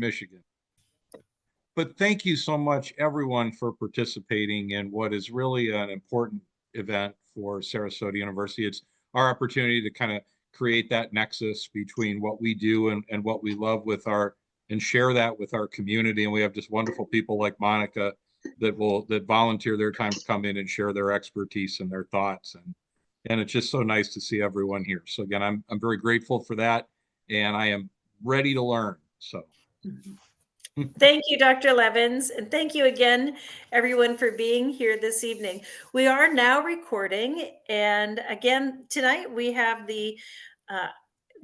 Michigan. But thank you so much, everyone, for participating in what is really an important event for Sarasota University. It's our opportunity to kind of create that nexus between what we do and what we love with our and share that with our community. And we have just wonderful people like Monica that volunteer their time to come in and share their expertise and their thoughts. And it's just so nice to see everyone here. So again, I'm very grateful for that, and I am ready to learn. So. Thank you, Dr. Levins, and thank you again, everyone, for being here this evening. We are now recording, and again, tonight we have the uh,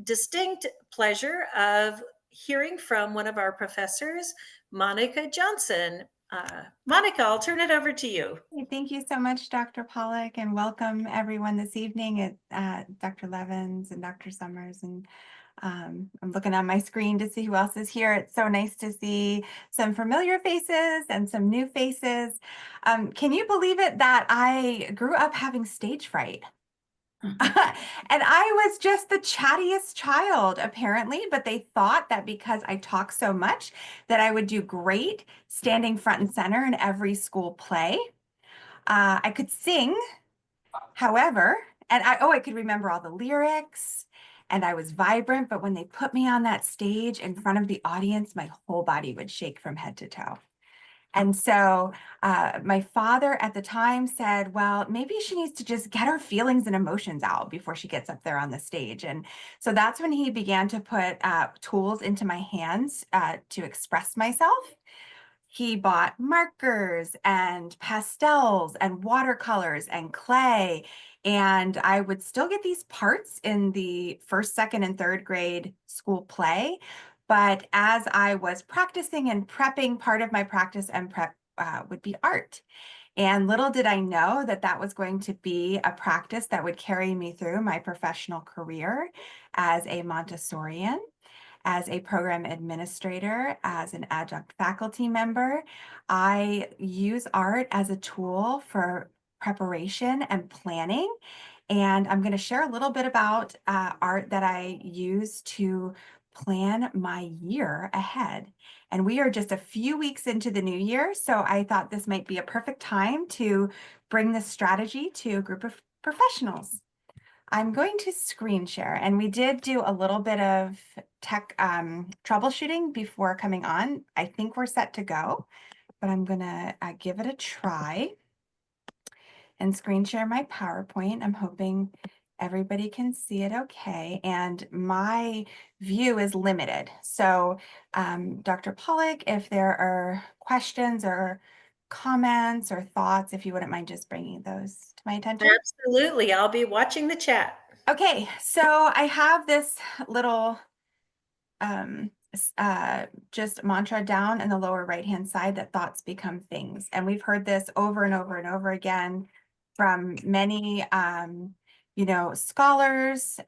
distinct pleasure of hearing from one of our professors, Monica Johnson. Monica, I'll turn it over to you. Thank you so much, Dr. Pollack, and welcome everyone this evening at Dr. Levins and Dr. Summers. And I'm looking on my screen to see who else is here. It's so nice to see some familiar faces and some new faces. Can you believe it that I grew up having stage fright? And I was just the chattiest child, apparently, but they thought that because I talk so much that I would do great standing front and center in every school play. I could sing, however, and I could remember all the lyrics and I was vibrant, but when they put me on that stage in front of the audience, my whole body would shake from head to toe. And so my father at the time said, well, maybe she needs to just get her feelings and emotions out before she gets up there on the stage. And so that's when he began to put tools into my hands to express myself. He bought markers and pastels and watercolors and clay. And I would still get these parts in the first, second, and third grade school play. But as I was practicing and prepping, part of my practice and prep would be art. And little did I know that that was going to be a practice that would carry me through my professional career as a Montessorian, as a program administrator, as an adjunct faculty member. I use art as a tool for preparation and planning. And I'm going to share a little bit about art that I use to plan my year ahead. And we are just a few weeks into the new year, so I thought this might be a perfect time to bring this strategy to a group of professionals. I'm going to screen share, and we did do a little bit of tech troubleshooting before coming on. I think we're set to go, but I'm going to give it a try and screen share my PowerPoint. I'm hoping everybody can see it okay. And my view is limited. So Dr. Pollack, if there are questions or comments or thoughts, if you wouldn't mind just bringing those to my attention. Absolutely. I'll be watching the chat. Okay, so I have this little just mantra down in the lower right-hand side that thoughts become things. And we've heard this over and over and over again from many, scholars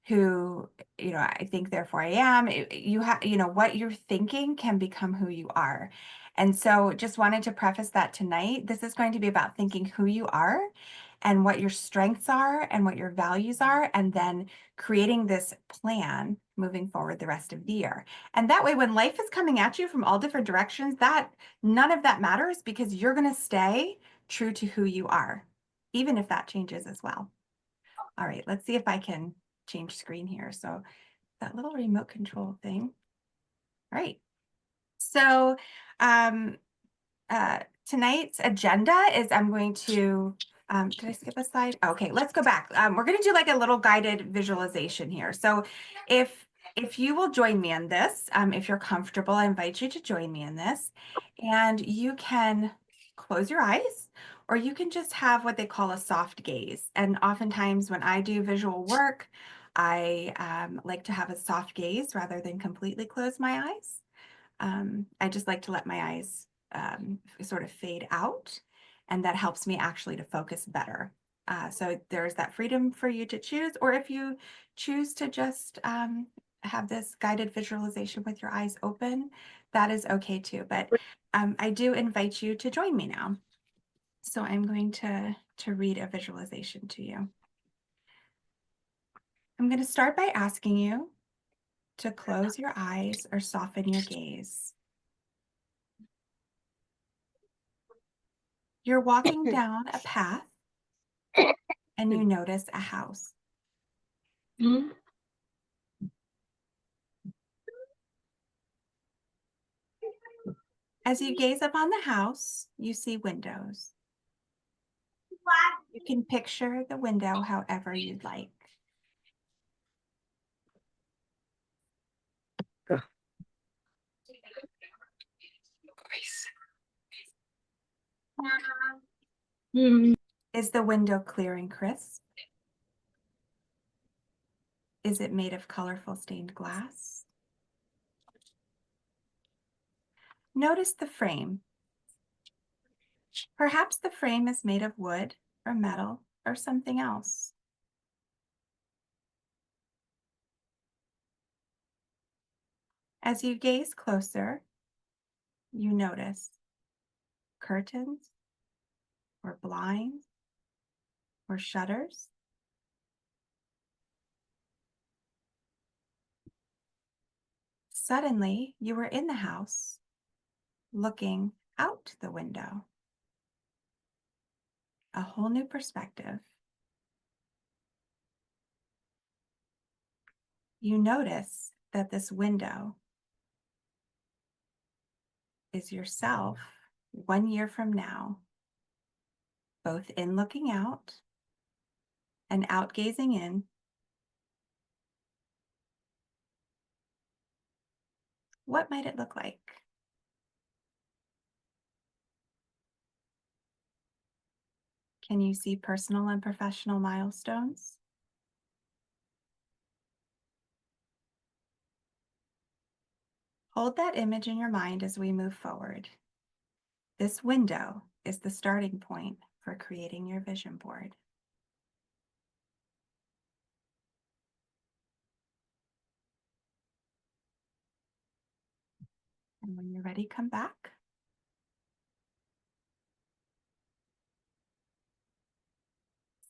who, I think therefore I am. You have, what you're thinking can become who you are. And so just wanted to preface that tonight. This is going to be about thinking who you are and what your strengths are and what your values are, and then creating this plan moving forward the rest of the year. And that way, when life is coming at you from all different directions, that none of that matters because you're going to stay true to who you are, even if that changes as well. All right, let's see if I can change screen here. So that little remote control thing. All right. So tonight's agenda is I'm going to did I skip a slide? Okay, let's go back. We're going to do like a little guided visualization here. So if you will join me in this, if you're comfortable, I invite you to join me in this. And you can close your eyes, or you can just have what they call a soft gaze. And oftentimes when I do visual work, I like to have a soft gaze rather than completely close my eyes. I just like to let my eyes sort of fade out, and that helps me actually to focus better. So there's that freedom for you to choose, or if you choose to just have this guided visualization with your eyes open, that is okay too. But I do invite you to join me now. So I'm going to read a visualization to you. I'm going to start by asking you to close your eyes or soften your gaze. You're walking down a path and you notice a house. As you gaze up on the house, you see windows. You can picture the window however you'd like. Is the window clear and crisp? Is it made of colorful stained glass? Notice the frame. Perhaps the frame is made of wood or metal or something else. As you gaze closer, you notice curtains or blinds or shutters. Suddenly, you are in the house, looking out the window. A whole new perspective. You notice that this window is yourself 1 year from now, both in looking out and out gazing in. What might it look like? Can you see personal and professional milestones? Hold that image in your mind as we move forward. This window is the starting point for creating your vision board. And when you're ready, come back.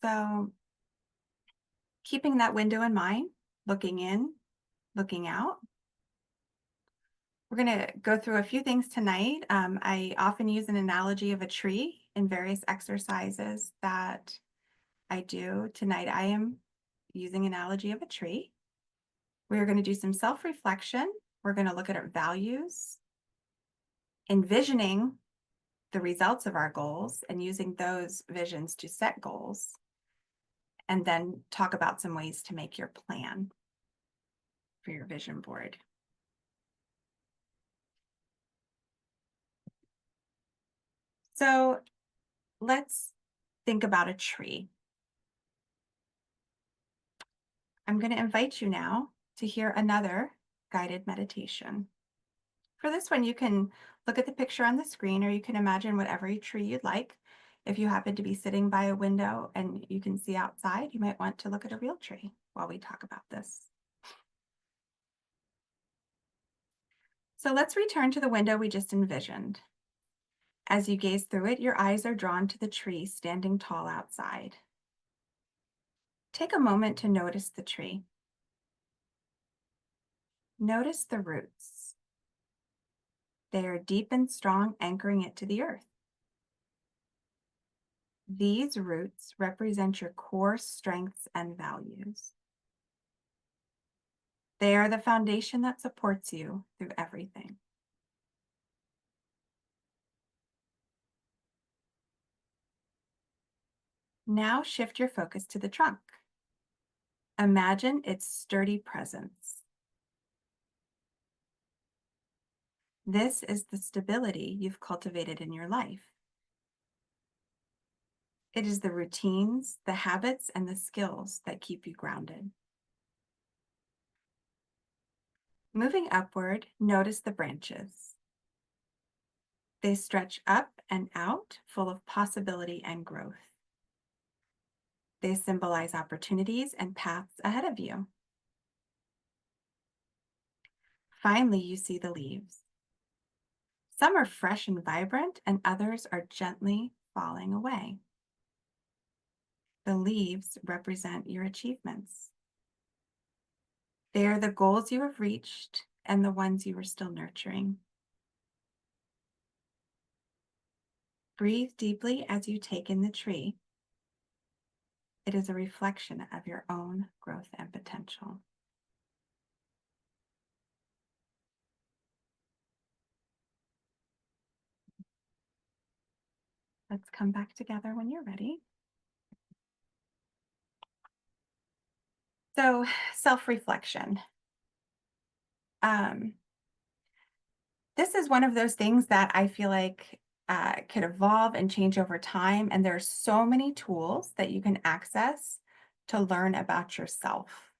So, keeping that window in mind, looking in, looking out. We're going to go through a few things tonight. I often use an analogy of a tree in various exercises that I do. Tonight, I am using an analogy of a tree. We're going to do some self-reflection. We're going to look at our values, envisioning the results of our goals and using those visions to set goals, and then talk about some ways to make your plan for your vision board. So let's think about a tree. I'm going to invite you now to hear another guided meditation. For this one, you can look at the picture on the screen, or you can imagine whatever tree you'd like. If you happen to be sitting by a window and you can see outside, you might want to look at a real tree while we talk about this. So let's return to the window we just envisioned. As you gaze through it, your eyes are drawn to the tree standing tall outside. Take a moment to notice the tree. Notice the roots. They are deep and strong, anchoring it to the earth. These roots represent your core strengths and values. They are the foundation that supports you through everything. Now shift your focus to the trunk. Imagine its sturdy presence. This is the stability you've cultivated in your life. It is the routines, the habits, and the skills that keep you grounded. Moving upward, notice the branches. They stretch up and out, full of possibility and growth. They symbolize opportunities and paths ahead of you. Finally, you see the leaves. Some are fresh and vibrant, and others are gently falling away. The leaves represent your achievements. They are the goals you have reached and the ones you are still nurturing. Breathe deeply as you take in the tree. It is a reflection of your own growth and potential. Let's come back together when you're ready. So, self-reflection. This is one of those things that I feel like could evolve and change over time. And there's so many tools that you can access to learn about yourself.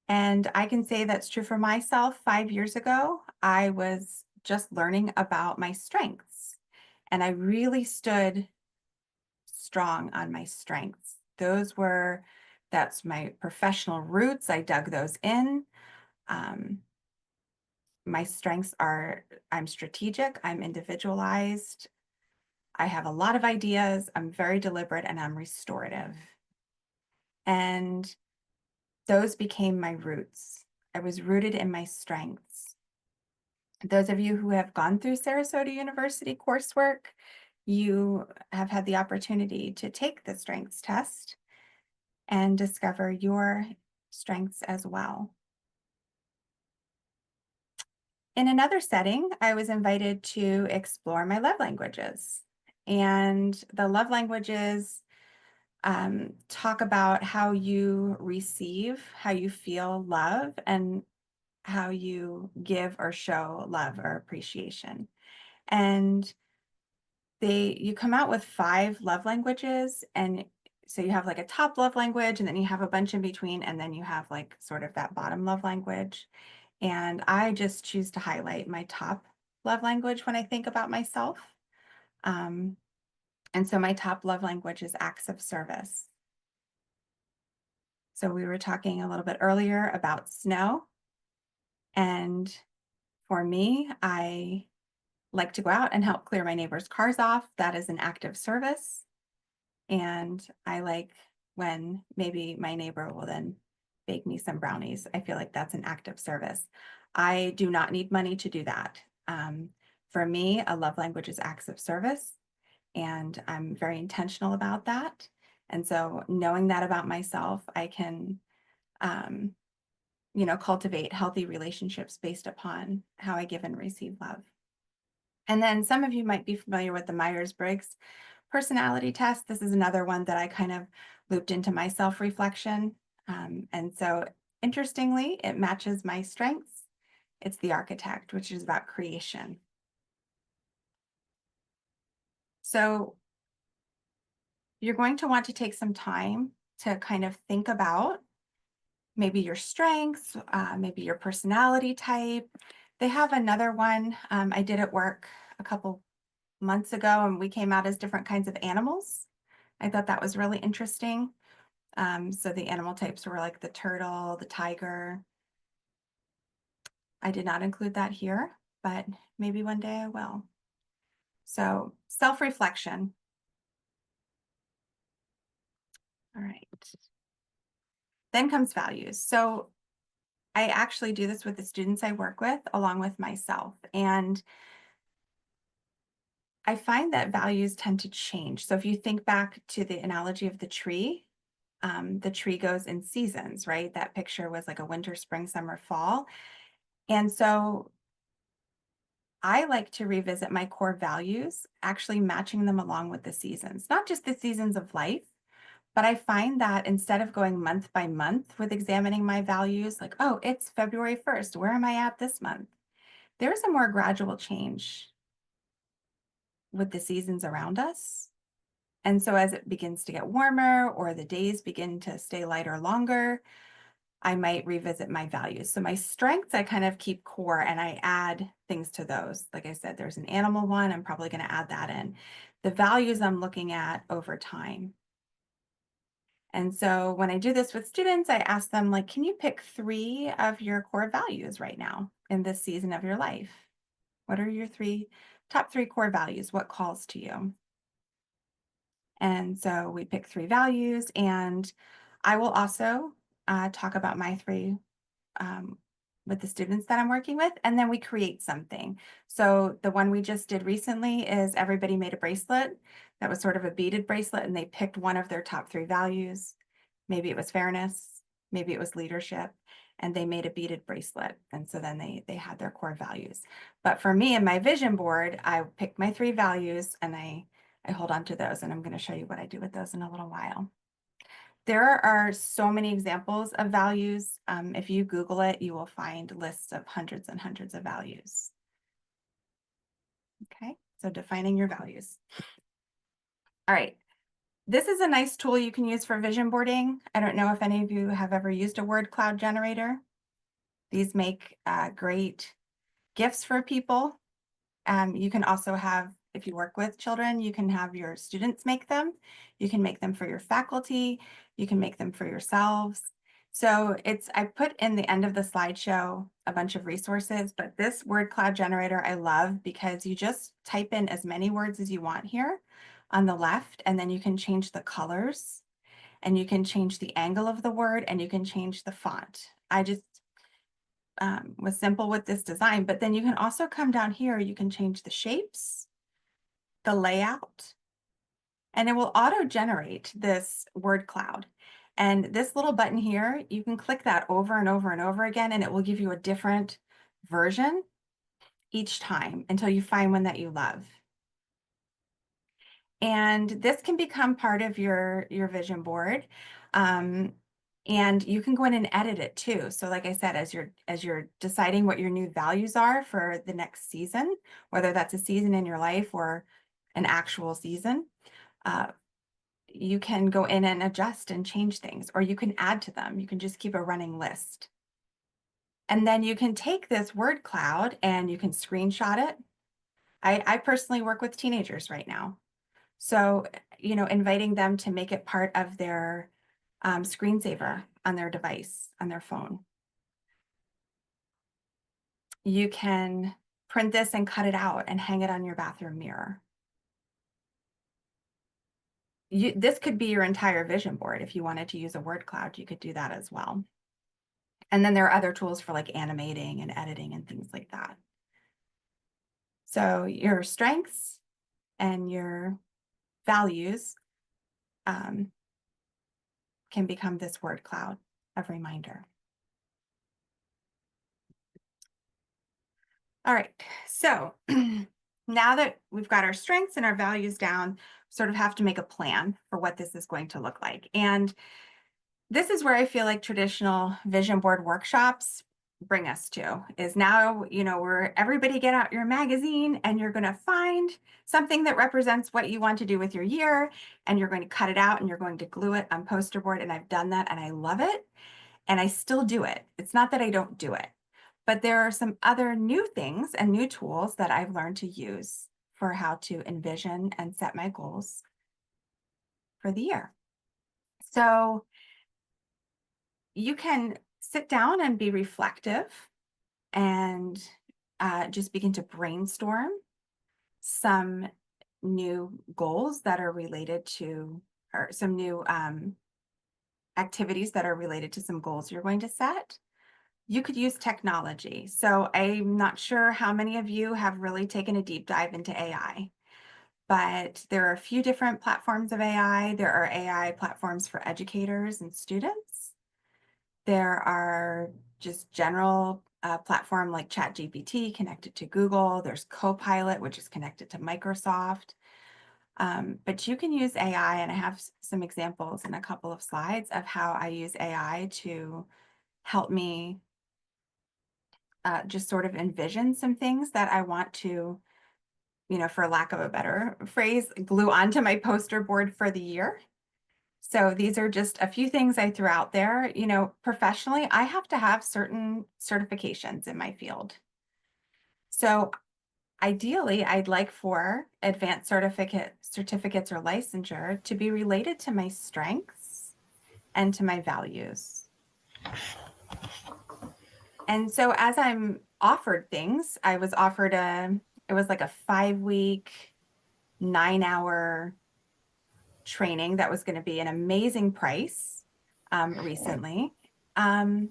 And I can say that's true for myself. 5 years ago, I was just learning about my strengths, and I really stood strong on my strengths. That's my professional roots. I dug those in. My strengths are I'm strategic, I'm individualized, I have a lot of ideas, I'm very deliberate, and I'm restorative. And those became my roots. I was rooted in my strengths. Those of you who have gone through Sarasota University coursework, you have had the opportunity to take the strengths test and discover your strengths as well. In another setting, I was invited to explore my love languages. And the love languages talk about how you receive, how you feel love, and how you give or show love or appreciation. And you come out with 5 love languages. And so you have like a top love language, and then you have a bunch in between, and then you have like sort of that bottom love language. And I just choose to highlight my top love language when I think about myself. And so my top love language is acts of service. So we were talking a little bit earlier about snow. And for me, I like to go out and help clear my neighbors' cars off. That is an act of service. And I like when maybe my neighbor will then bake me some brownies. I feel like that's an act of service. I do not need money to do that. For me, a love language is acts of service, and I'm very intentional about that. And so knowing that about myself, I can, cultivate healthy relationships based upon how I give and receive love. And then some of you might be familiar with the Myers-Briggs personality test. This is another one that I kind of looped into my self-reflection. And so interestingly, it matches my strengths. It's the architect, which is about creation. So you're going to want to take some time to kind of think about maybe your strengths, maybe your personality type. They have another one I did at work a couple months ago, and we came out as different kinds of animals. I thought that was really interesting. So the animal types were like the turtle, the tiger. I did not include that here, but maybe one day I will. So self-reflection. All right. Then comes values. So I actually do this with the students I work with, along with myself. And I find that values tend to change. So if you think back to the analogy of the tree goes in seasons, right? That picture was like a winter, spring, summer, fall. And so I like to revisit my core values, actually matching them along with the seasons, not just the seasons of life, but I find that instead of going month by month with examining my values, like, oh, it's February 1st, where am I at this month? There's a more gradual change with the seasons around us. And so as it begins to get warmer or the days begin to stay lighter longer, I might revisit my values. So my strengths, I kind of keep core and I add things to those. Like I said, there's an animal one, I'm probably going to add that in. The values I'm looking at over time. And so when I do this with students, I ask them, like, can you pick 3 of your core values right now in this season of your life? What are your top 3 core values? What calls to you? And so we pick 3 values, and I will also talk about my 3 with the students that I'm working with, and then we create something. So the one we just did recently is everybody made a bracelet that was sort of a beaded bracelet, and they picked one of their top 3 values. Maybe it was fairness, maybe it was leadership, and they made a beaded bracelet. And so then they had their core values. But for me and my vision board, I picked my 3 values and I hold on to those, and I'm going to show you what I do with those in a little while. There are so many examples of values. If you Google it, you will find lists of hundreds and hundreds of values. Okay, so defining your values. All right, this is a nice tool you can use for vision boarding. I don't know if any of you have ever used a word cloud generator. These make great gifts for people. You can also have, if you work with children, you can have your students make them. You can make them for your faculty. You can make them for yourselves. So I put in the end of the slideshow a bunch of resources, but this word cloud generator I love because you just type in as many words as you want here on the left, and then you can change the colors and you can change the angle of the word and you can change the font. I just was simple with this design, but then you can also come down here, you can change the shapes, the layout, and it will auto generate this word cloud. And this little button here, you can click that over and over and over again, and it will give you a different version each time until you find one that you love. And this can become part of your vision board. And you can go in and edit it too. So like I said, as you're deciding what your new values are for the next season, whether that's a season in your life or an actual season, you can go in and adjust and change things, or you can add to them. You can just keep a running list. And then you can take this word cloud and you can screenshot it. I personally work with teenagers right now. So, inviting them to make it part of their screensaver on their device, on their phone. You can print this and cut it out and hang it on your bathroom mirror. This could be your entire vision board. If you wanted to use a word cloud, you could do that as well. And then there are other tools for like animating and editing and things like that. So your strengths and your values can become this word cloud of reminder. All right, so now that we've got our strengths and our values down, sort of have to make a plan for what this is going to look like. And this is where I feel like traditional vision board workshops bring us to, is now, where everybody get out your magazine and you're going to find something that represents what you want to do with your year, and you're going to cut it out and you're going to glue it on poster board. And I've done that and I love it. And I still do it. It's not that I don't do it, but there are some other new things and new tools that I've learned to use for how to envision and set my goals for the year. So you can sit down and be reflective and just begin to brainstorm some new goals that are related to, or some new activities that are related to some goals you're going to set. You could use technology. So I'm not sure how many of you have really taken a deep dive into AI, but there are a few different platforms of AI. There are AI platforms for educators and students. There are just general platform like ChatGPT connected to Google. There's Copilot, which is connected to Microsoft. But you can use AI, and I have some examples in a couple of slides of how I use AI to help me just sort of envision some things that I want to, for lack of a better phrase, glue onto my poster board for the year. So these are just a few things I threw out there. Professionally, I have to have certain certifications in my field. So ideally, I'd like for advanced certificates or licensure to be related to my strengths and to my values. And so as I'm offered things, I was offered it was like a 5-week, 9-hour training that was going to be an amazing price recently. And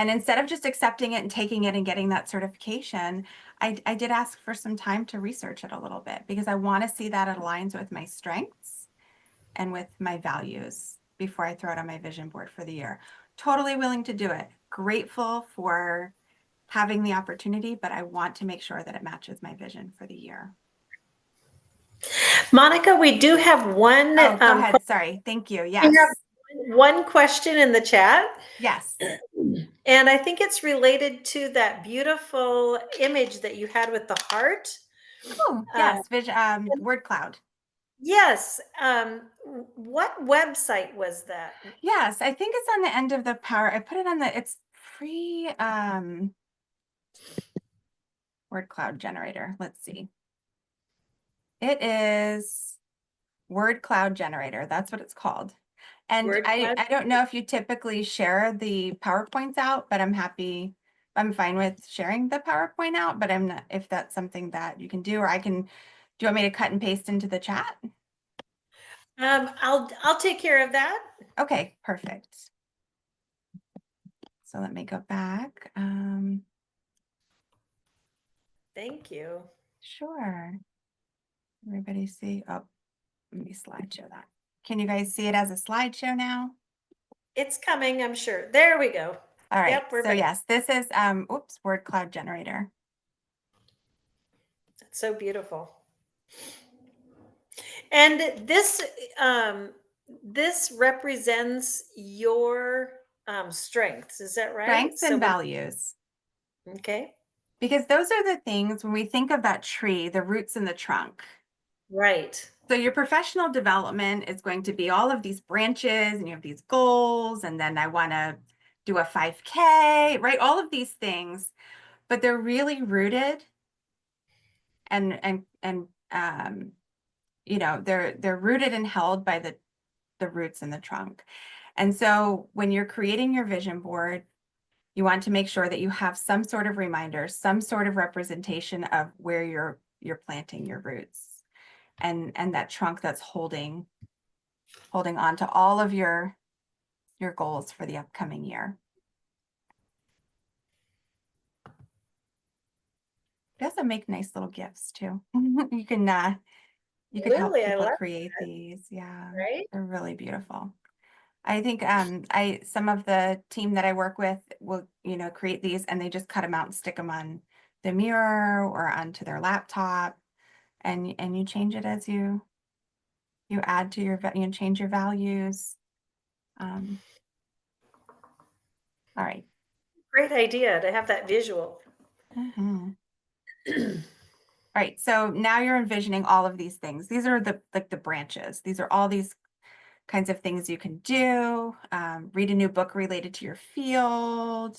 And instead of just accepting it and taking it and getting that certification, I did ask for some time to research it a little bit because I want to see that it aligns with my strengths and with my values before I throw it on my vision board for the year. Totally willing to do it. Grateful for having the opportunity, but I want to make sure that it matches my vision for the year. Monica, we do have one. Oh, go ahead. Sorry. Thank you. We Yes. have one question in the chat. Yes. And I think it's related to that beautiful image that you had with the heart. Oh, yes. Word cloud. Yes. What website was that? Yes, I think it's on the end of the power. I put it on it's free word cloud generator. Let's see. It is word cloud generator. That's what it's called. And Word cloud? I don't know if you typically share the PowerPoints out, but I'm fine with sharing the PowerPoint out, but I'm not, if that's something that you can do, or do you want me to cut and paste into the chat? I'll take care of that. Okay, perfect. So let me go back. Thank you. Sure. Everybody see? Oh, let me slideshow that. Can you guys see it as a slideshow now? It's coming, I'm sure. There we go. All right. Yep, we're So back. yes, this is word cloud generator. That's so beautiful. And this represents your strengths, is that right? Strengths and values. Okay. Because those are the things when we think of that tree, the roots and the trunk. Right. So your professional development is going to be all of these branches and you have these goals, and then I want to do a 5K, right? All of these things, but they're really rooted and you know, they're rooted and held by the roots in the trunk. And so when you're creating your vision board, you want to make sure that you have some sort of reminder, some sort of representation of where you're planting your roots and that trunk that's holding on to all of your goals for the upcoming year. They also make nice little gifts too. You can help Really, I people love create these. Yeah, right? they're really beautiful. I think some of the team that I work with will, create these and they just cut them out and stick them on the mirror or onto their laptop, and you change it as you add to change your values. All right. Great idea to have that visual. Mm-hmm. All right, so now you're envisioning all of these things. These are the branches. These are all these kinds of things you can do. Read a new book related to your field.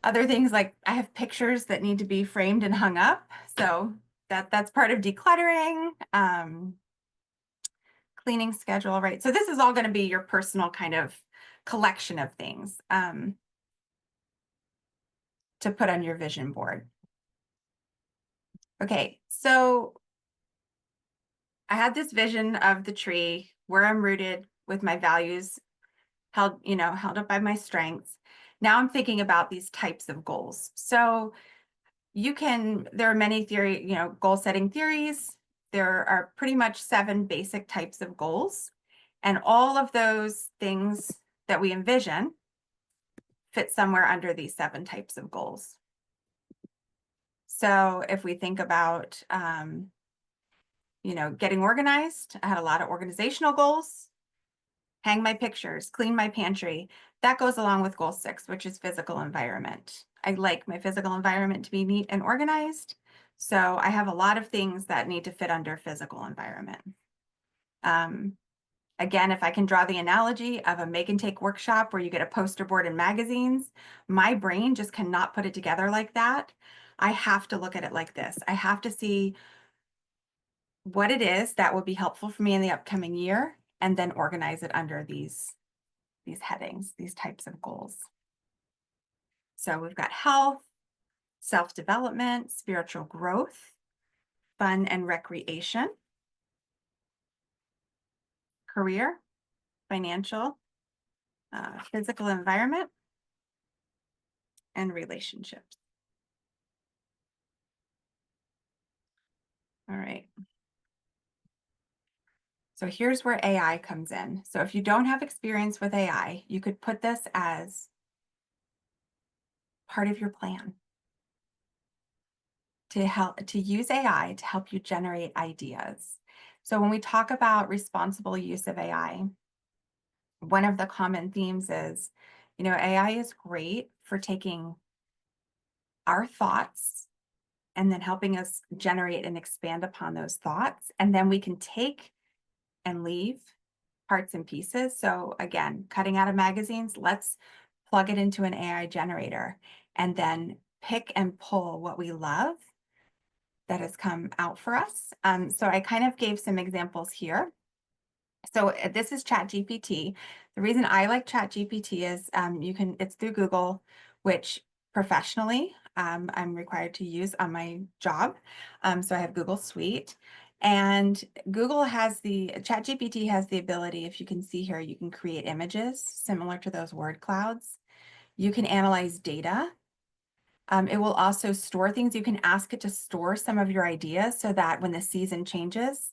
Other things like I have pictures that need to be framed and hung up. So that's part of decluttering. Cleaning schedule, right? So this is all going to be your personal kind of collection of things to put on your vision board. Okay, so I had this vision of the tree where I'm rooted with my values held up by my strengths. Now I'm thinking about these types of goals. So there are many goal setting theories. There are pretty much 7 basic types of goals. And all of those things that we envision fit somewhere under these 7 types of goals. So if we think about, getting organized, I had a lot of organizational goals. Hang my pictures, clean my pantry. That goes along with goal 6, which is physical environment. I like my physical environment to be neat and organized. So I have a lot of things that need to fit under physical environment. Again, if I can draw the analogy of a make and take workshop where you get a poster board and magazines, my brain just cannot put it together like that. I have to look at it like this. I have to see what it is that will be helpful for me in the upcoming year and then organize it under these headings, these types of goals. So we've got health, self-development, spiritual growth, fun and recreation, career, financial, physical environment, and relationships. All right. So here's where AI comes in. So if you don't have experience with AI, you could put this as part of your plan to use AI to help you generate ideas. So when we talk about responsible use of AI, one of the common themes is, AI is great for taking our thoughts and then helping us generate and expand upon those thoughts. And then we can take and leave parts and pieces. So again, cutting out of magazines, let's plug it into an AI generator and then pick and pull what we love that has come out for us. So I kind of gave some examples here. So this is ChatGPT. The reason I like ChatGPT is it's through Google, which professionally I'm required to use on my job. So I have Google Suite, and ChatGPT has the ability, if you can see here, you can create images similar to those word clouds. You can analyze data. It will also store things. You can ask it to store some of your ideas so that when the season changes,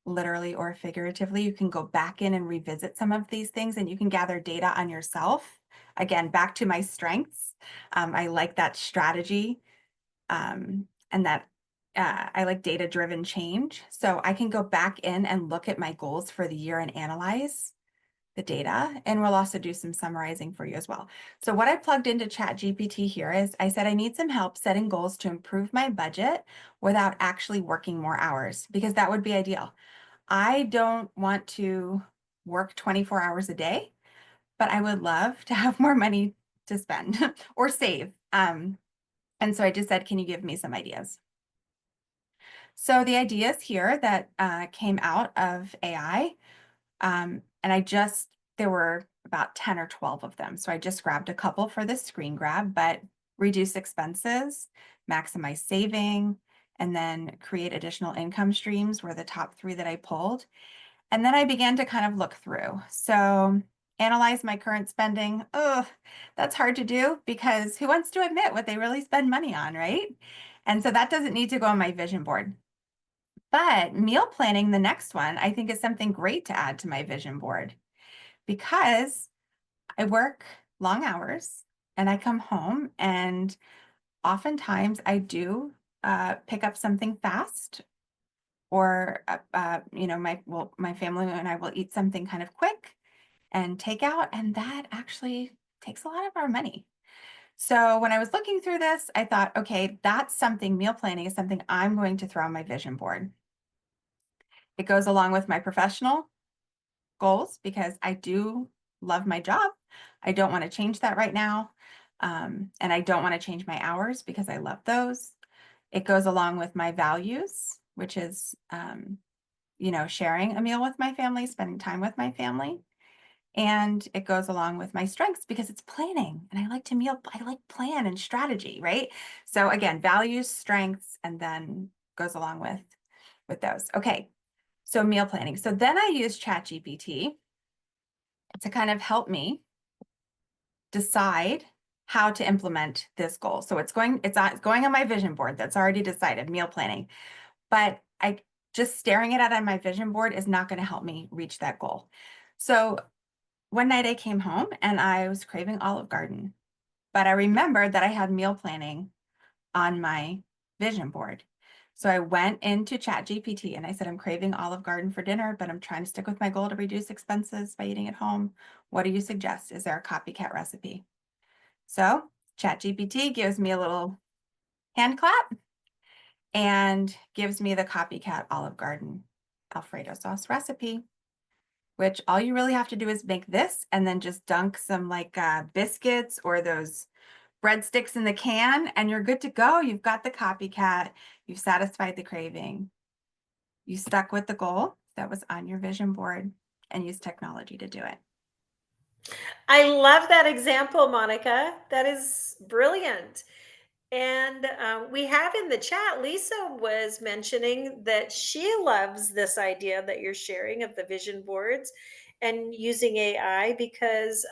literally or figuratively, you can go back in and revisit some of these things, and you can gather data on yourself. Again, back to my strengths. I like that strategy, and that I like data-driven change. So I can go back in and look at my goals for the year and analyze the data, and we'll also do some summarizing for you as well. So what I plugged into ChatGPT here is I said I need some help setting goals to improve my budget without actually working more hours, because that would be ideal. I don't want to work 24 hours a day, but I would love to have more money to spend or save. And so I just said, can you give me some ideas? So the ideas here that came out of AI, and there were about 10 or 12 of them. So I just grabbed a couple for this screen grab, but reduce expenses, maximize saving, and then create additional income streams were the top 3 that I pulled. And then I began to kind of look through. So analyze my current spending. Oh, that's hard to do because who wants to admit what they really spend money on, right? And so that doesn't need to go on my vision board. But meal planning, the next one, I think is something great to add to my vision board because I work long hours and I come home, and oftentimes I do pick up something fast, or my family and I will eat something kind of quick and take out, and that actually takes a lot of our money. So when I was looking through this, I thought, okay, meal planning is something I'm going to throw on my vision board. It goes along with my professional goals because I do love my job. I don't want to change that right now. And I don't want to change my hours because I love those. It goes along with my values, which is, sharing a meal with my family, spending time with my family. And it goes along with my strengths because it's planning, and I like plan and strategy, right? So again, values, strengths, and then goes along with those. Okay, so meal planning. So then I use ChatGPT to kind of help me decide how to implement this goal. So it's going on my vision board that's already decided, meal planning. But just staring at it on my vision board is not going to help me reach that goal. So one night I came home and I was craving Olive Garden, but I remembered that I had meal planning on my vision board. So I went into ChatGPT and I said, I'm craving Olive Garden for dinner, but I'm trying to stick with my goal to reduce expenses by eating at home. What do you suggest? Is there a copycat recipe? So ChatGPT gives me a little hand clap and gives me the copycat Olive Garden Alfredo sauce recipe, which all you really have to do is make this and then just dunk some biscuits or those breadsticks in the can, and you're good to go. You've got the copycat. You've satisfied the craving. You stuck with the goal that was on your vision board and used technology to do it. I love that example, Monica. That is brilliant. And we have in the chat, Lisa was mentioning that she loves this idea that you're sharing of the vision boards and using AI because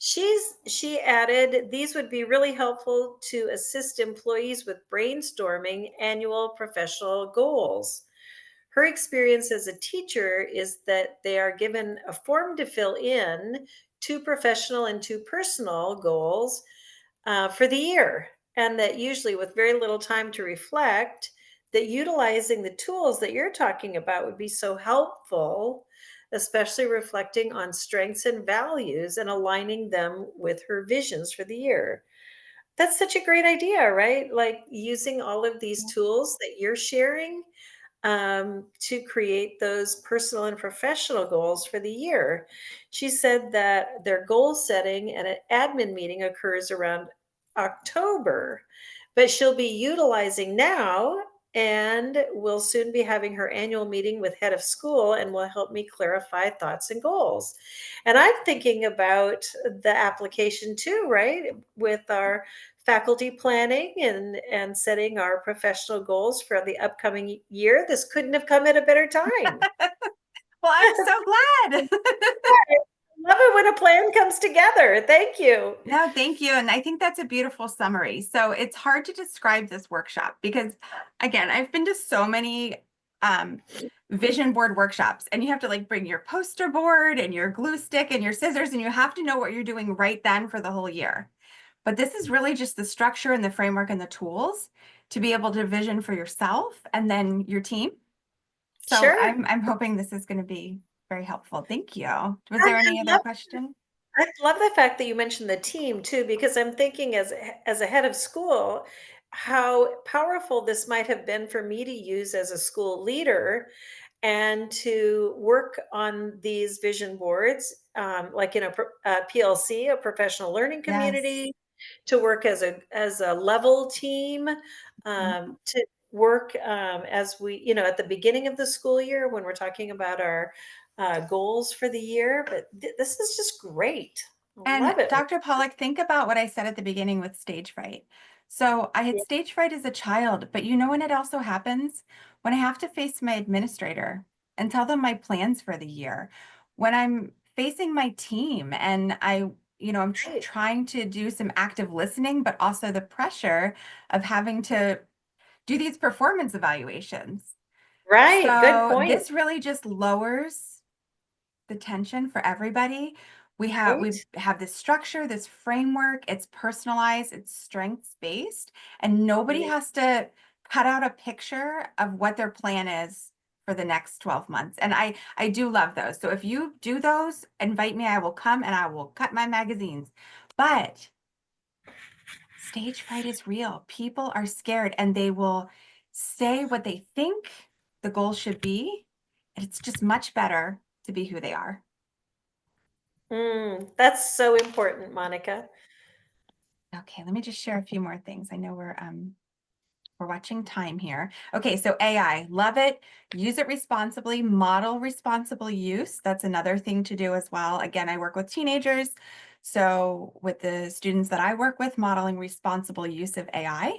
She added, these would be really helpful to assist employees with brainstorming annual professional goals. Her experience as a teacher is that they are given a form to fill in, two professional and two personal goals for the year. And that usually, with very little time to reflect, that utilizing the tools that you're talking about would be so helpful, especially reflecting on strengths and values and aligning them with her visions for the year. That's such a great idea, right? Like using all of these tools that you're sharing to create those personal and professional goals for the year. She said that their goal setting and an admin meeting occurs around October, but she'll be utilizing now and will soon be having her annual meeting with head of school and will help me clarify thoughts and goals. And I'm thinking about the application too, right? With our faculty planning and setting our professional goals for the upcoming year. This couldn't have come at a better time. Well, I'm so glad. Love it when a plan comes together. Thank you. No, thank you. And I think that's a beautiful summary. So it's hard to describe this workshop because, again, I've been to so many vision board workshops, and you have to like bring your poster board and your glue stick and your scissors, and you have to know what you're doing right then for the whole year. But this is really just the structure and the framework and the tools to be able to vision for yourself and then your team. So Sure. I'm hoping this is going to be very helpful. Thank you. Was I there any other love question? I love the fact that you mentioned the team too, because I'm thinking as a head of school, how powerful this might have been for me to use as a school leader and to work on these vision boards, like in a PLC, a professional learning Yes. community, to work as a level team, to work as we, at the beginning of the school year when we're talking about our goals for the year. But this is just great. I And love it. Dr. Pollack, think about what I said at the beginning with stage fright. So I had Yeah. stage fright as a child, but you know when it also happens? When I have to face my administrator and tell them my plans for the year, when I'm facing my team and I'm Right. trying to do some active listening, but also the pressure of having to do these performance evaluations. Right. Good So point. this really just lowers the tension for everybody. We Right. have this structure, this framework, it's personalized, it's strengths based, and nobody Amazing. has to cut out a picture of what their plan is for the next 12 months. And I do love those. So if you do those, invite me, I will come and I will cut my magazines. But stage fright is real. People are scared and they will say what they think the goal should be. And it's just much better to be who they are. That's so important, Monica. Okay, let me just share a few more things. I know we're watching time here. Okay, so AI, love it. Use it responsibly, model responsible use. That's another thing to do as well. Again, I work with teenagers. So with the students that I work with, modeling responsible use of AI.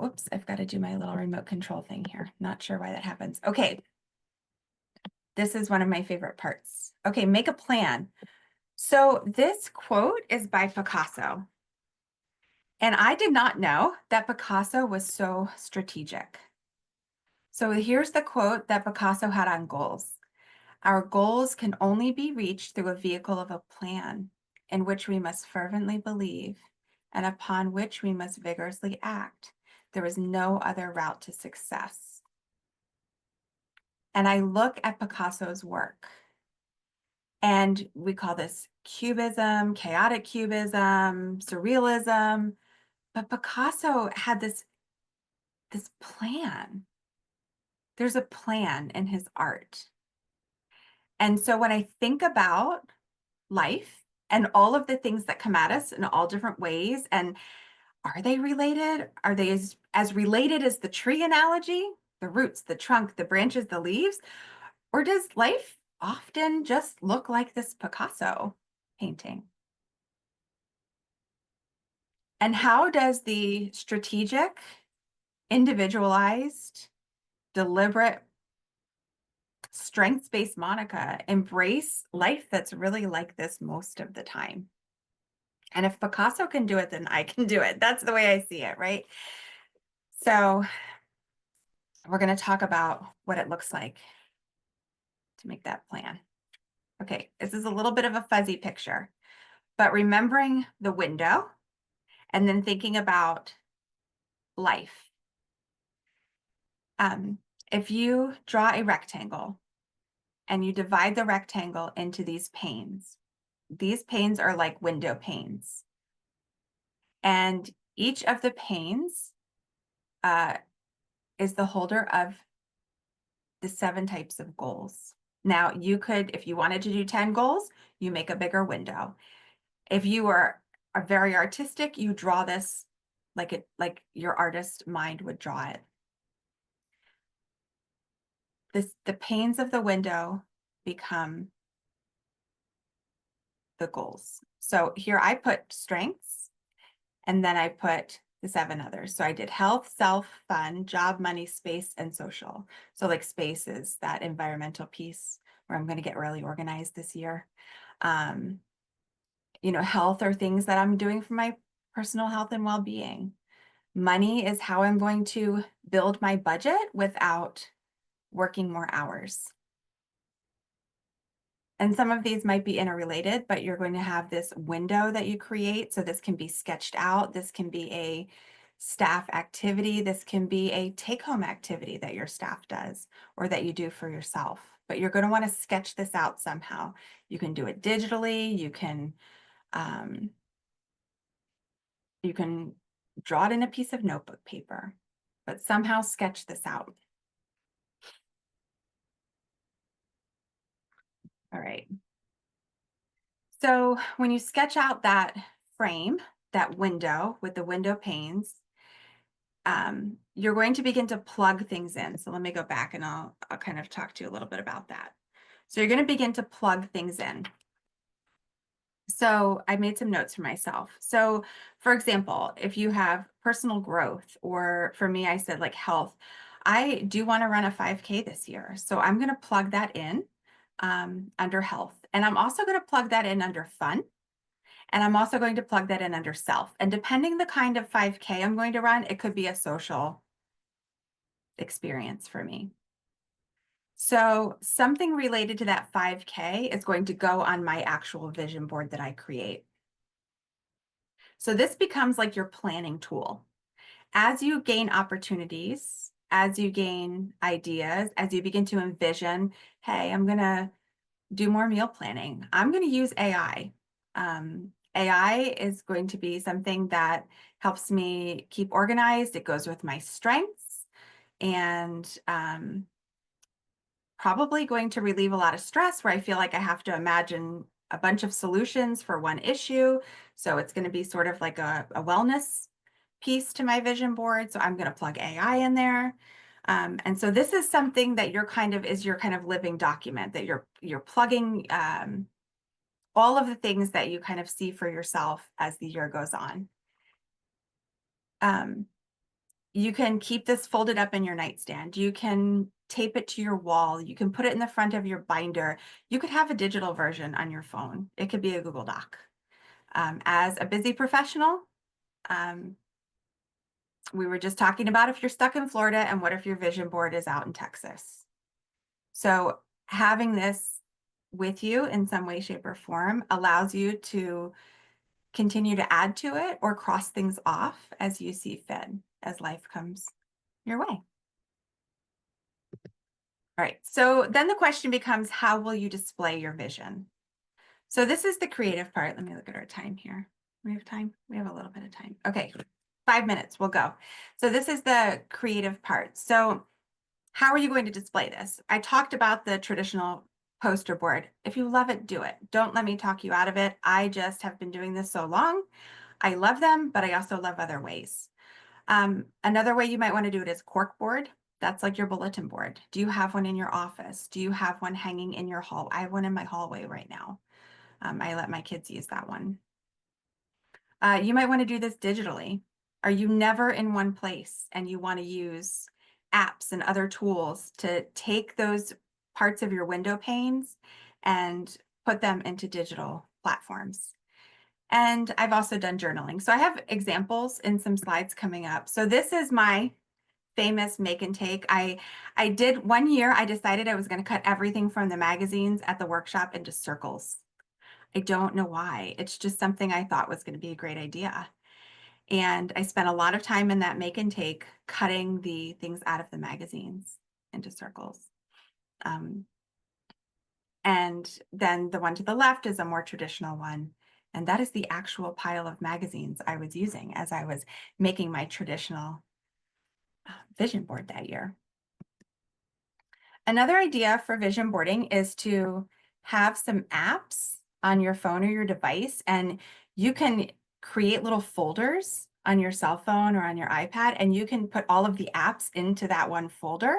Oops, I've got to do my little remote control thing here. Not sure why that happens. Okay, this is one of my favorite parts. Okay, make a plan. So this quote is by Picasso. And I did not know that Picasso was so strategic. So here's the quote that Picasso had on goals. Our goals can only be reached through a vehicle of a plan in which we must fervently believe and upon which we must vigorously act. There is no other route to success. And I look at Picasso's work, and we call this cubism, chaotic cubism, surrealism. But Picasso had this plan. There's a plan in his art. And so when I think about life and all of the things that come at us in all different ways, and are they related? Are they as related as the tree analogy? The roots, the trunk, the branches, the leaves? Or does life often just look like this Picasso painting? And how does the strategic, individualized, deliberate strengths-based Monica, embrace life that's really like this most of the time. And if Picasso can do it, then I can do it. That's the way I see it, right? So we're going to talk about what it looks like to make that plan. Okay, this is a little bit of a fuzzy picture, but remembering the window and then thinking about life. If you draw a rectangle and you divide the rectangle into these panes are like window panes. And each of the panes is the holder of the 7 types of goals. Now, you could, if you wanted to do 10 goals, you make a bigger window. If you are very artistic, you draw this like your artist mind would draw it. The panes of the window become the goals. So here I put strengths, and then I put the 7 others. So I did health, self, fun, job, money, space, and social. So like space is that environmental piece where I'm going to get really organized this year. You know, health are things that I'm doing for my personal health and well-being. Money is how I'm going to build my budget without working more hours. And some of these might be interrelated, but you're going to have this window that you create. So this can be sketched out. This can be a staff activity. This can be a take-home activity that your staff does or that you do for yourself. But you're going to want to sketch this out somehow. You can do it digitally. You can draw it in a piece of notebook paper, but somehow sketch this out. All right. So when you sketch out that frame, that window with the window panes, you're going to begin to plug things in. So let me go back and I'll kind of talk to you a little bit about that. So you're going to begin to plug things in. So I made some notes for myself. So for example, if you have personal growth, or for me, I said like health, I do want to run a 5K this year. So I'm going to plug that in under health. And I'm also going to plug that in under fun. And I'm also going to plug that in under self. And depending the kind of 5K I'm going to run, it could be a social experience for me. So something related to that 5K is going to go on my actual vision board that I create. So this becomes like your planning tool. As you gain opportunities, as you gain ideas, as you begin to envision, hey, I'm going to do more meal planning. I'm going to use AI. AI is going to be something that helps me keep organized. It goes with my strengths and probably going to relieve a lot of stress where I feel like I have to imagine a bunch of solutions for one issue. So it's going to be sort of like a wellness piece to my vision board. So I'm going to plug AI in there. And so this is something that your kind of living document that you're plugging all of the things that you kind of see for yourself as the year goes on. You can keep this folded up in your nightstand. You can tape it to your wall. You can put it in the front of your binder. You could have a digital version on your phone. It could be a Google Doc. As a busy professional, we were just talking about if you're stuck in Florida and what if your vision board is out in Texas. So having this with you in some way, shape, or form allows you to continue to add to it or cross things off as you see fit, as life comes your way. All right, so then the question becomes, how will you display your vision? So this is the creative part. Let me look at our time here. We have time? We have a little bit of time. Okay, 5 minutes, we'll go. So this is the creative part. So how are you going to display this? I talked about the traditional poster board. If you love it, do it. Don't let me talk you out of it. I just have been doing this so long. I love them, but I also love other ways. Another way you might want to do it is cork board. That's like your bulletin board. Do you have one in your office? Do you have one hanging in your hall? I have one in my hallway right now. I let my kids use that one. You might want to do this digitally. Are you never in one place and you want to use apps and other tools to take those parts of your window panes and put them into digital platforms. And I've also done journaling. So I have examples in some slides coming up. So this is my famous make and take. I did one year, I decided I was going to cut everything from the magazines at the workshop into circles. I don't know why. It's just something I thought was going to be a great idea. And I spent a lot of time in that make and take cutting the things out of the magazines into circles. And then the one to the left is a more traditional one. And that is the actual pile of magazines I was using as I was making my traditional vision board that year. Another idea for vision boarding is to have some apps on your phone or your device, and you can create little folders on your cell phone or on your iPad, and you can put all of the apps into that one folder.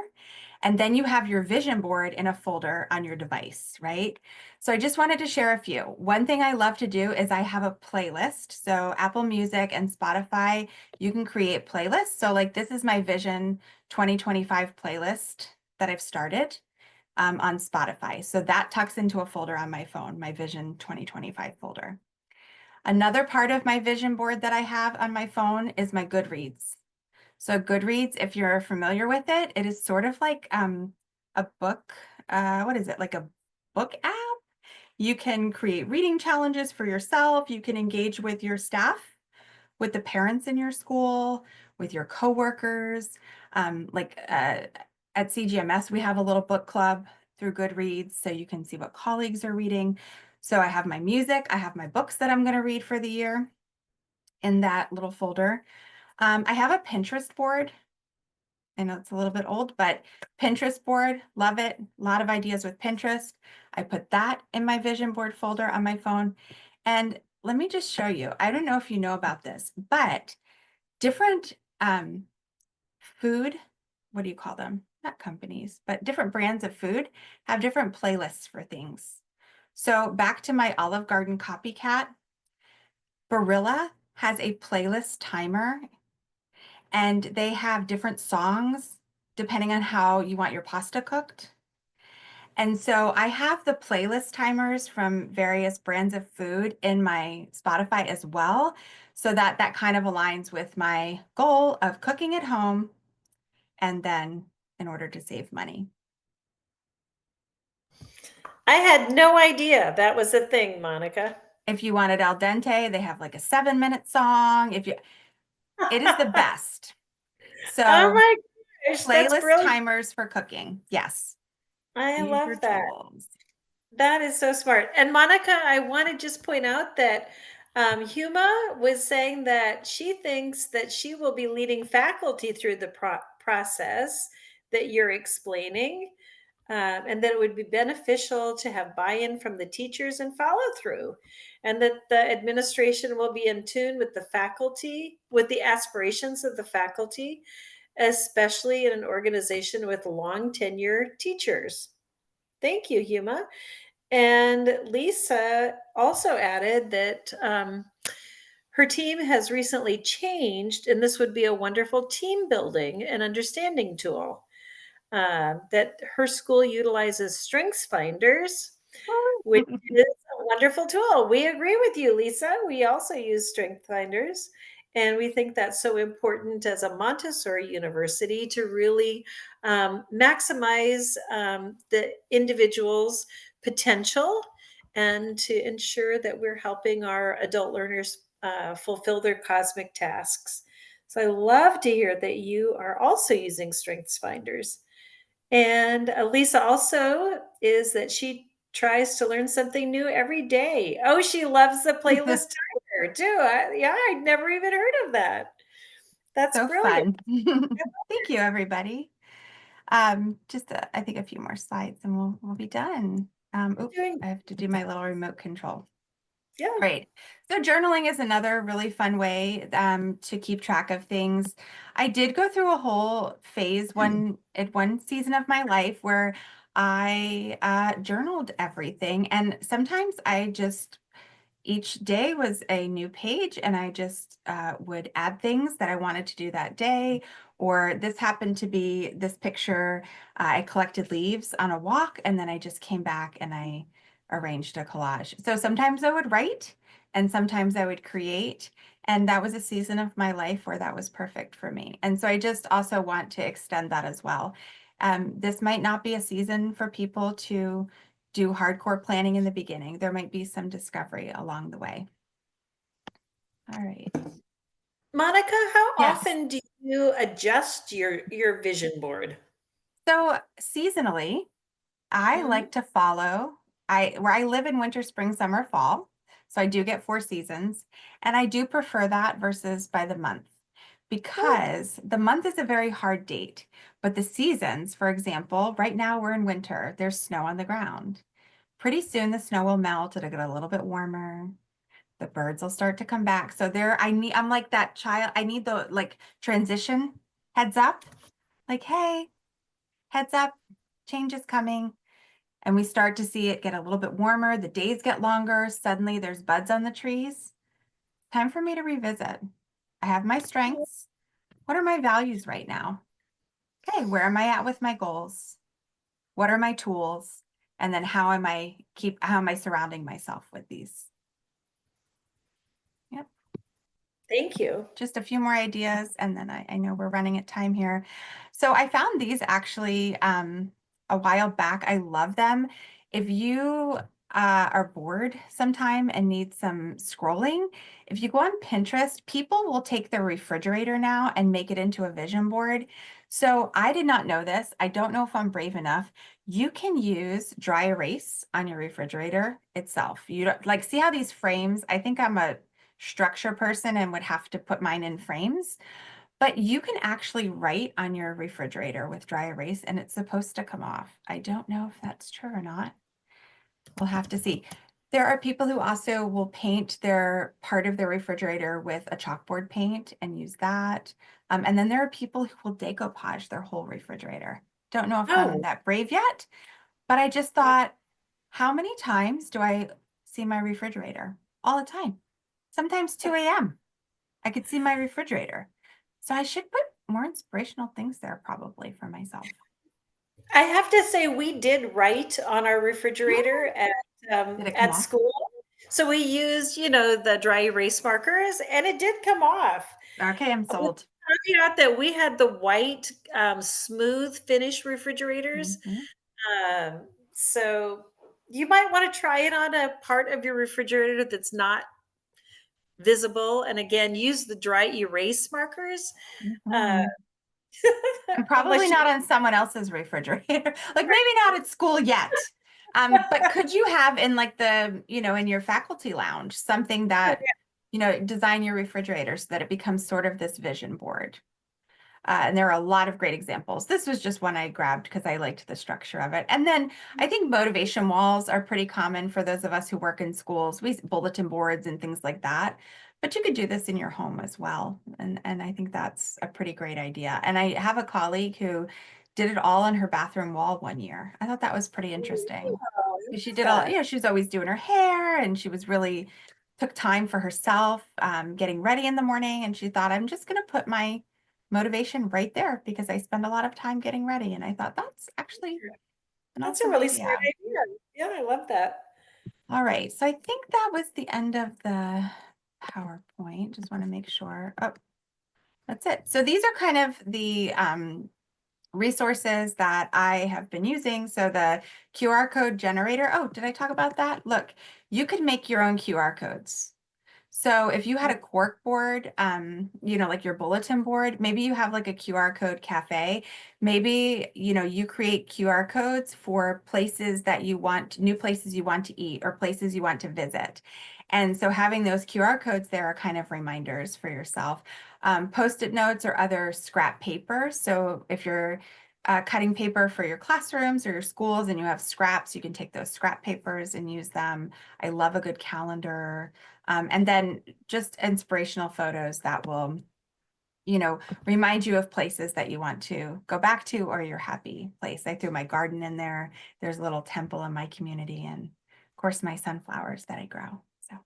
And then you have your vision board in a folder on your device, right? So I just wanted to share a few. One thing I love to do is I have a playlist. So Apple Music and Spotify, you can create playlists. So like this is my Vision 2025 playlist that I've started on Spotify. So that tucks into a folder on my phone, my Vision 2025 folder. Another part of my vision board that I have on my phone is my Goodreads. So Goodreads, if you're familiar with it, it is sort of like a book, what is it, like a book app? You can create reading challenges for yourself. You can engage with your staff, with the parents in your school, with your coworkers. At CGMS, we have a little book club through Goodreads, so you can see what colleagues are reading. So I have my music, I have my books that I'm going to read for the year in that little folder. I have a Pinterest board. I know it's a little bit old, but Pinterest board, love it. A lot of ideas with Pinterest. I put that in my vision board folder on my phone. And let me just show you. I don't know if you know about this, but different food, what do you call them? Not companies, but different brands of food have different playlists for things. So back to my Olive Garden copycat, Barilla has a playlist timer, and they have different songs depending on how you want your pasta cooked. And so I have the playlist timers from various brands of food in my Spotify as well, so that that kind of aligns with my goal of cooking at home and then in order to save money. I had no idea that was a thing, Monica. If you want it al dente, they have like a 7-minute song. It is the best. So Oh my gosh, that's playlist brilliant. timers for cooking. Yes. I Use your love that. tools. That is so smart. And Monica, I want to just point out that Huma was saying that she thinks that she will be leading faculty through the process that you're explaining, and that it would be beneficial to have buy-in from the teachers and follow through, and that the administration will be in tune with the faculty, with the aspirations of the faculty, especially in an organization with long tenure teachers. Thank you, Huma. And Lisa also added that her team has recently changed, and this would be a wonderful team building and understanding tool. That her school utilizes Strengths Finders, which is a wonderful tool. We agree with you, Lisa. We also use Strength Finders. And we think that's so important as a Montessori university to really maximize the individual's potential and to ensure that we're helping our adult learners fulfill their cosmic tasks. So I love to hear that you are also using Strengths Finders. And Lisa also is that she tries to learn something new every day. Oh, she loves the playlist timer too. Yeah, I'd never even heard of that. That's So brilliant. fun. Thank you, everybody. Just I think a few more slides and we'll be done. Doing, I have to do my little remote control. yeah. Great. So journaling is another really fun way to keep track of things. I did go through a whole phase at one season of my life where I journaled everything, and sometimes I just each day was a new page, and I just would add things that I wanted to do that day, Or this happened to be this picture. I collected leaves on a walk, and then I just came back and I arranged a collage. So sometimes I would write and sometimes I would create. And that was a season of my life where that was perfect for me. And so I just also want to extend that as well. This might not be a season for people to do hardcore planning in the beginning. There might be some discovery along the way. All right. Monica, how Yes. often do you adjust your vision board? So seasonally, I Mhm. like to follow where I live in winter, spring, summer, fall. So I do get 4 seasons, and I do prefer that versus by the month because the month is a very hard date. But the seasons, for example, right now we're in winter, there's snow on the ground. Pretty soon the snow will melt, it'll get a little bit warmer. The birds will start to come back. So I'm like that child. I need the like transition heads up, like, hey, heads up, change is coming. And we start to see it get a little bit warmer. The days get longer. Suddenly there's buds on the trees. Time for me to revisit. I have my strengths. What are my values right now? Okay, where am I at with my goals? What are my tools? And then how am I surrounding myself with these? Yep. Thank you. Just a few more ideas, and then I know we're running at time here. So I found these actually a while back. I love them. If you are bored sometime and need some scrolling, if you go on Pinterest, people will take their refrigerator now and make it into a vision board. So I did not know this. I don't know if I'm brave enough. You can use dry erase on your refrigerator itself. You don't like see how these frames, I think I'm a structure person and would have to put mine in frames, but you can actually write on your refrigerator with dry erase and it's supposed to come off. I don't know if that's true or not. We'll have to see. There are people who also will paint their part of their refrigerator with a chalkboard paint and use that. And then there are people who will decoupage their whole refrigerator. Don't know if I'm Oh, that brave yet, but I just thought, how many times do I see my refrigerator? All the time. Sometimes 2 a.m. I could see my refrigerator. So I should put more inspirational things there probably for myself. I have to say we did write on our refrigerator Did it come at off? school. So we used, the dry erase markers and it did come off. Okay, I'm With sold. the caveat that we had the white, smooth finish refrigerators. Mhm. So you might want to try it on a part of your refrigerator that's not visible. And again, use the dry erase markers. Uh, Mhm. And probably unless not you, on someone else's refrigerator. Like maybe not at school yet. But could you have in like in your faculty lounge, something that, design your refrigerator so that it becomes sort of this vision board? And there are a lot of great examples. This was just one I grabbed because I liked the structure of it. And then I think motivation walls are pretty common for those of us who work in schools. We bulletin boards and things like that. But you could do this in your home as well. And I think that's a pretty great idea. And I have a colleague who did it all on her bathroom wall one year. I thought that was pretty interesting. oh, I She love did that. she was always doing her hair and she was really took time for herself, getting ready in the morning. And she thought, I'm just going to put my motivation right there because I spend a lot of time getting ready. And I thought that's actually an That's a awesome really smart idea. idea. Yeah, I love that. All right. So I think that was the end of the PowerPoint. Just want to make sure. Oh, that's it. So these are kind of the resources that I have been using. So the QR code generator. Oh, did I talk about that? Look, you could make your own QR codes. So if you had a cork board, like your bulletin board, maybe you have like a QR code cafe. Maybe, you create QR codes for places that new places you want to eat or places you want to visit. And so having those QR codes there are kind of reminders for yourself. Post-it notes or other scrap paper. So if you're cutting paper for your classrooms or your schools and you have scraps, you can take those scrap papers and use them. I love a good calendar. And then just inspirational photos that will, remind you of places that you want to go back to or your happy place. I threw my garden in there. There's a little temple in my community and of course my sunflowers that I grow. So,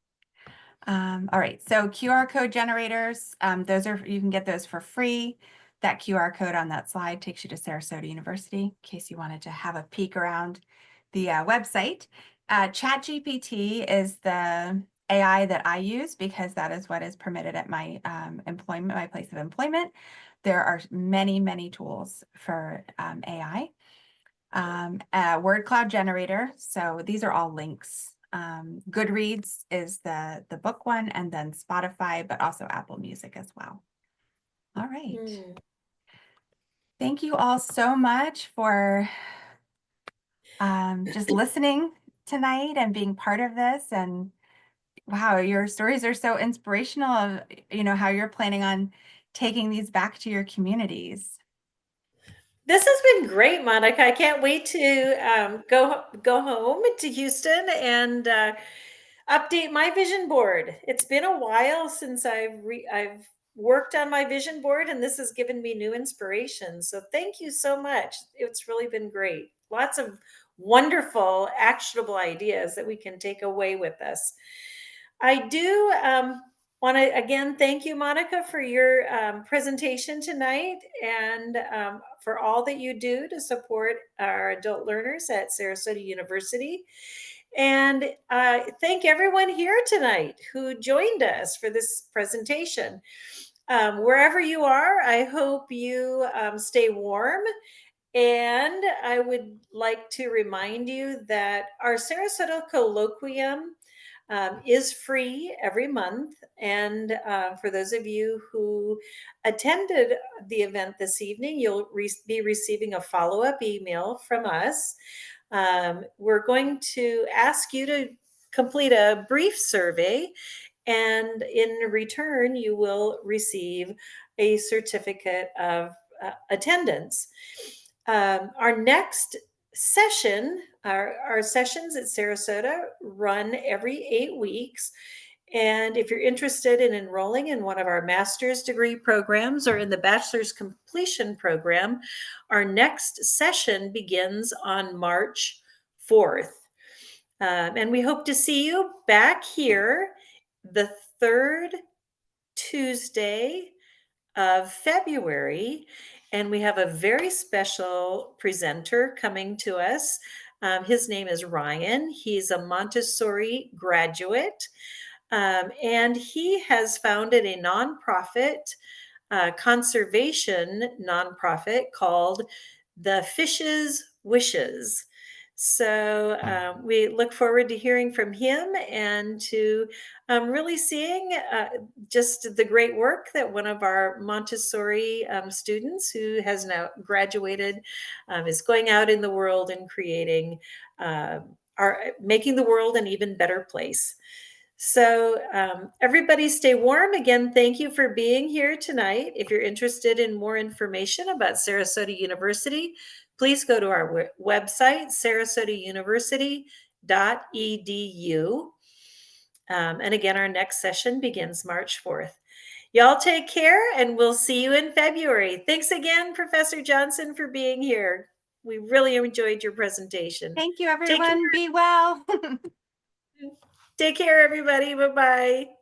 all right. So QR code generators, you can get those for free. that QR code on that slide takes you to Sarasota University, in case you wanted to have a peek around the website. ChatGPT is the AI that I use because that is what is permitted at my employment, my place of employment. There are many, many tools for AI. A word cloud generator. So these are all links. Goodreads is the book one, and then Spotify, but also Apple Music as well. All right. Thank you all so much for just listening tonight and being part of this. And wow, your stories are so inspirational of, how you're planning on taking these back to your communities. This has been great, Monica. I can't wait to go home to Houston and update my vision board. It's been a while since I've worked on my vision board, and this has given me new inspiration. So thank you so much. It's really been great. Lots of wonderful, actionable ideas that we can take away with us. I do want to again thank you, Monica, for your presentation tonight and for all that you do to support our adult learners at Sarasota University. And thank everyone here tonight who joined us for this presentation. Wherever you are, I hope you stay warm. And I would like to remind you that our Sarasota Colloquium is free every month. And for those of you who attended the event this evening, you'll be receiving a follow-up email from us. We're going to ask you to complete a brief survey, and in return, you will receive a certificate of attendance. Our next session, our sessions at Sarasota run every 8 weeks. And if you're interested in enrolling in one of our master's degree programs or in the bachelor's completion program, our next session begins on March 4th. And we hope to see you back here the third Tuesday of February. And we have a very special presenter coming to us. His name is Ryan. He's a Montessori graduate. And he has founded a nonprofit, conservation nonprofit called The Fish's Wishes. So we look forward to hearing from him and to really seeing just the great work that one of our Montessori students who has now graduated is going out in the world and creating, making the world an even better place. So everybody stay warm. Again, thank you for being here tonight. If you're interested in more information about Sarasota University, please go to our website, sarasotauniversity.edu. And again, our next session begins March 4th. Y'all take care, and we'll see you in February. Thanks again, Professor Johnson, for being here. We really enjoyed your presentation. Thank you, everyone. Be well. Take care, everybody. Bye-bye.